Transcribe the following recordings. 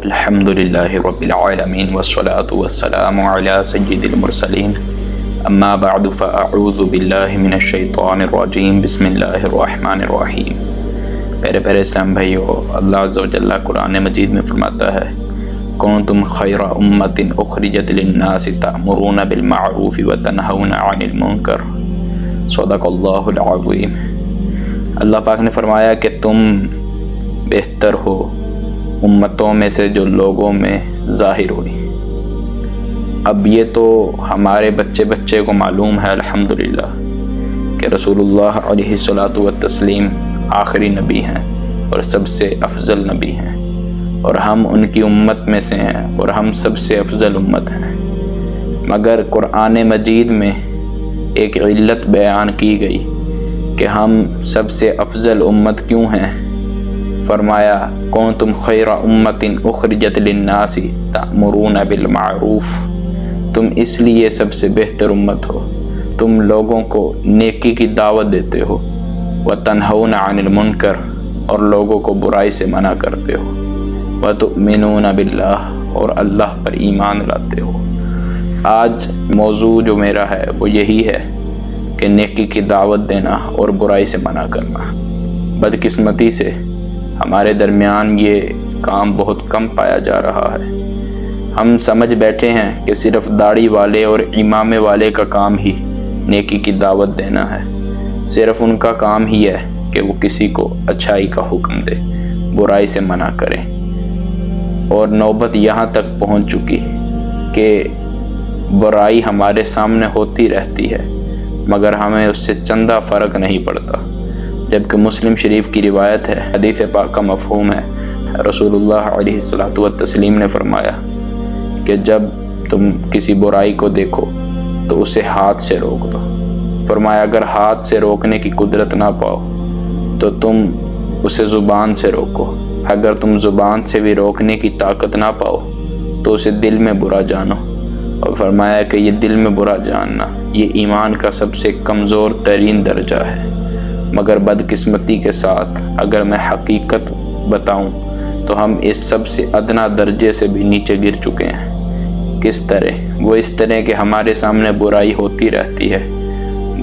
الحمد للہ رب العالمین والصلاة والسلام علی سید المرسلین اما بعد فاعوذ باللہ من الشیطان الرجیم بسم اللہ الرحمن الرحیم۔ پیارے اسلام بھائیو، اللہ عز و جل قرآن مجید میں فرماتا ہے کنتم خیر امت اخرجت للناس تأمرون بالمعروف وتنہون عن المنکر، صدق اللہ العظیم۔ اللہ پاک نے فرمایا کہ تم بہتر ہو امتوں میں سے جو لوگوں میں ظاہر ہوئی۔ اب یہ تو ہمارے بچے کو معلوم ہے الحمدللہ کہ رسول اللہ علیہ الصلوۃ والتسلیم آخری نبی ہیں اور سب سے افضل نبی ہیں، اور ہم ان کی امت میں سے ہیں اور ہم سب سے افضل امت ہیں۔ مگر قرآن مجید میں ایک علت بیان کی گئی کہ ہم سب سے افضل امت کیوں ہیں۔ فرمایا کنتم خیر امت اخرجت للناس تأمرون بالمعروف، تم اس لیے سب سے بہتر امت ہو، تم لوگوں کو نیکی کی دعوت دیتے ہو، وتنہون عن المنکر، اور لوگوں کو برائی سے منع کرتے ہو، وتؤمنون باللہ، اور اللہ پر ایمان لاتے ہو۔ آج موضوع جو میرا ہے وہ یہی ہے کہ نیکی کی دعوت دینا اور برائی سے منع کرنا۔ بدقسمتی سے ہمارے درمیان یہ کام بہت کم پایا جا رہا ہے۔ ہم سمجھ بیٹھے ہیں کہ صرف داڑھی والے اور امامے والے کا کام ہی نیکی کی دعوت دینا ہے، صرف ان کا کام ہی ہے کہ وہ کسی کو اچھائی کا حکم دے، برائی سے منع کرے۔ اور نوبت یہاں تک پہنچ چکی کہ برائی ہمارے سامنے ہوتی رہتی ہے مگر ہمیں اس سے چندہ فرق نہیں پڑتا، جبکہ مسلم شریف کی روایت ہے، حدیث پاک کا مفہوم ہے، رسول اللہ علیہ الصلوۃ والتسلیم نے فرمایا کہ جب تم کسی برائی کو دیکھو تو اسے ہاتھ سے روک دو۔ فرمایا اگر ہاتھ سے روکنے کی قدرت نہ پاؤ تو تم اسے زبان سے روکو، اگر تم زبان سے بھی روکنے کی طاقت نہ پاؤ تو اسے دل میں برا جانو۔ اور فرمایا کہ یہ دل میں برا جاننا یہ ایمان کا سب سے کمزور ترین درجہ ہے۔ مگر بدقسمتی کے ساتھ اگر میں حقیقت بتاؤں تو ہم اس سب سے ادنا درجے سے بھی نیچے گر چکے ہیں۔ کس طرح؟ وہ اس طرح کہ ہمارے سامنے برائی ہوتی رہتی ہے،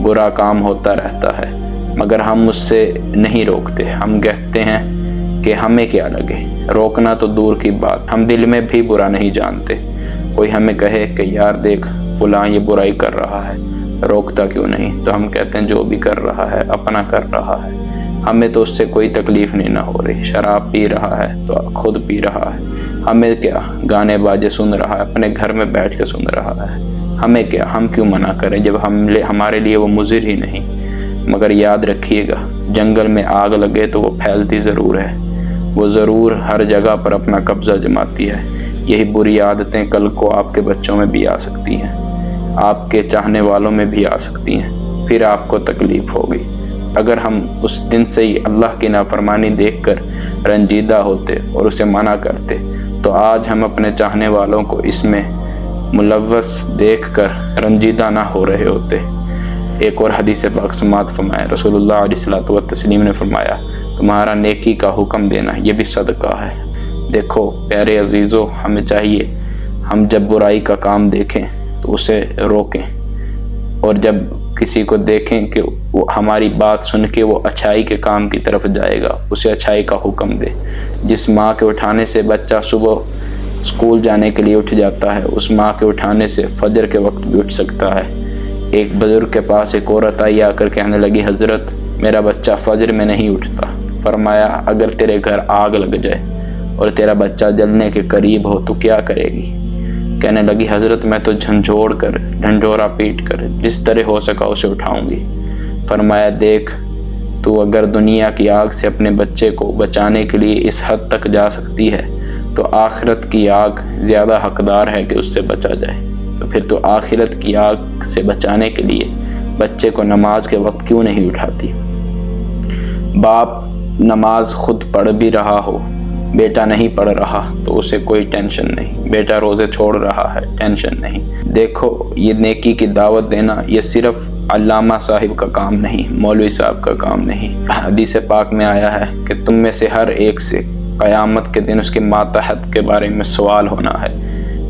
برا کام ہوتا رہتا ہے مگر ہم اس سے نہیں روکتے۔ ہم کہتے ہیں کہ ہمیں کیا لگے، روکنا تو دور کی بات، ہم دل میں بھی برا نہیں جانتے۔ کوئی ہمیں کہے کہ یار دیکھ فلاں یہ برائی کر رہا ہے، روکتا کیوں نہیں؟ تو ہم کہتے ہیں جو بھی کر رہا ہے اپنا کر رہا ہے، ہمیں تو اس سے کوئی تکلیف نہیں نہ ہو رہی۔ شراب پی رہا ہے تو خود پی رہا ہے، ہمیں کیا؟ گانے باجے سن رہا ہے، اپنے گھر میں بیٹھ کے سن رہا ہے، ہمیں کیا؟ ہم کیوں منع کریں جب ہمارے لیے وہ مضر ہی نہیں۔ مگر یاد رکھیے گا جنگل میں آگ لگے تو وہ پھیلتی ضرور ہے، وہ ضرور ہر جگہ پر اپنا قبضہ جماتی ہے۔ یہی بری عادتیں کل کو آپ کے بچوں میں بھی آ سکتی ہیں، آپ کے چاہنے والوں میں بھی آ سکتی ہیں، پھر آپ کو تکلیف ہوگی۔ اگر ہم اس دن سے ہی اللہ کی نافرمانی دیکھ کر رنجیدہ ہوتے اور اسے منع کرتے تو آج ہم اپنے چاہنے والوں کو اس میں ملوث دیکھ کر رنجیدہ نہ ہو رہے ہوتے۔ ایک اور حدیث پاک سماعت فرمائے، رسول اللہ علیہ الصلوۃ والتسلیم نے فرمایا تمہارا نیکی کا حکم دینا یہ بھی صدقہ ہے۔ دیکھو پیارے عزیزو، ہمیں چاہیے ہم جب برائی کا کام دیکھیں تو اسے روکیں، اور جب کسی کو دیکھیں کہ وہ ہماری بات سن کے وہ اچھائی کے کام کی طرف جائے گا اسے اچھائی کا حکم دے۔ جس ماں کے اٹھانے سے بچہ صبح اسکول جانے کے لیے اٹھ جاتا ہے، اس ماں کے اٹھانے سے فجر کے وقت بھی اٹھ سکتا ہے۔ ایک بزرگ کے پاس ایک عورت آئی، آ کر کہنے لگی حضرت میرا بچہ فجر میں نہیں اٹھتا۔ فرمایا اگر تیرے گھر آگ لگ جائے اور تیرا بچہ جلنے کے قریب ہو تو کیا کرے گی؟ کہنے لگی حضرت میں تو ڈھنڈورا پیٹ کر جس طرح ہو سکا اسے اٹھاؤں گی۔ فرمایا دیکھ تو اگر دنیا کی آگ سے اپنے بچے کو بچانے کے لیے اس حد تک جا سکتی ہے تو آخرت کی آگ زیادہ حقدار ہے کہ اس سے بچا جائے، تو پھر تو آخرت کی آگ سے بچانے کے لیے بچے کو نماز کے وقت کیوں نہیں اٹھاتی؟ باپ نماز خود پڑھ بھی رہا ہو، بیٹا نہیں پڑھ رہا تو اسے کوئی ٹینشن نہیں، بیٹا روزے چھوڑ رہا ہے ٹینشن نہیں۔ دیکھو یہ نیکی کی دعوت دینا یہ صرف علامہ صاحب کا کام نہیں، مولوی صاحب کا کام نہیں۔ حدیث پاک میں آیا ہے کہ تم میں سے ہر ایک سے قیامت کے دن اس کے ماتحت کے بارے میں سوال ہونا ہے۔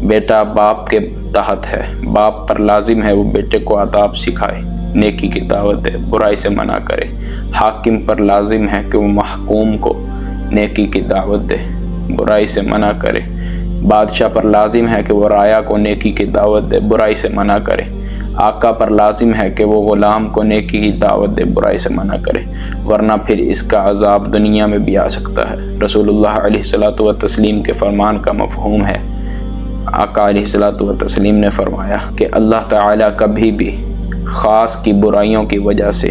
بیٹا باپ کے تحت ہے، باپ پر لازم ہے وہ بیٹے کو آداب سکھائے، نیکی کی دعوت دے، برائی سے منع کرے۔ حاکم پر لازم ہے کہ وہ محکوم کو نیکی کی دعوت دے، برائی سے منع کرے۔ بادشاہ پر لازم ہے کہ وہ رعایا کو نیکی کی دعوت دے، برائی سے منع کرے۔ آقا پر لازم ہے کہ وہ غلام کو نیکی کی دعوت دے، برائی سے منع کرے، ورنہ پھر اس کا عذاب دنیا میں بھی آ سکتا ہے۔ رسول اللہ علیہ الصلوۃ والتسلیم کے فرمان کا مفہوم ہے۔ آقا علیہ الصلوۃ والتسلیم نے فرمایا کہ اللہ تعالیٰ کبھی بھی خاص کی برائیوں کی وجہ سے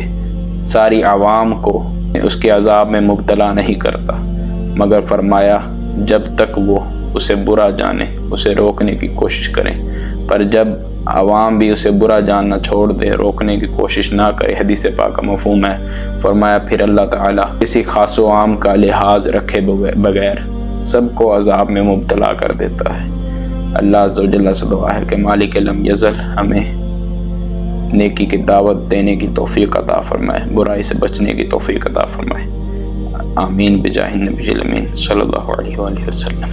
ساری عوام کو اس کے عذاب میں مبتلا نہیں کرتا، مگر فرمایا جب تک وہ اسے برا جانے، اسے روکنے کی کوشش کریں۔ پر جب عوام بھی اسے برا جاننا چھوڑ دے، روکنے کی کوشش نہ کرے، حدیث پاک کا مفہوم ہے، فرمایا پھر اللہ تعالیٰ کسی خاص و عام کا لحاظ رکھے بغیر سب کو عذاب میں مبتلا کر دیتا ہے۔ اللہ عز و جل سے دعا ہے کہ مالک لم یزل ہمیں نیکی کی دعوت دینے کی توفیق عطا فرمائے، برائی سے بچنے کی توفیق عطا فرمائے۔ آمین بجاہ النبی الامین صلی اللہ علیہ وآلہ وسلم۔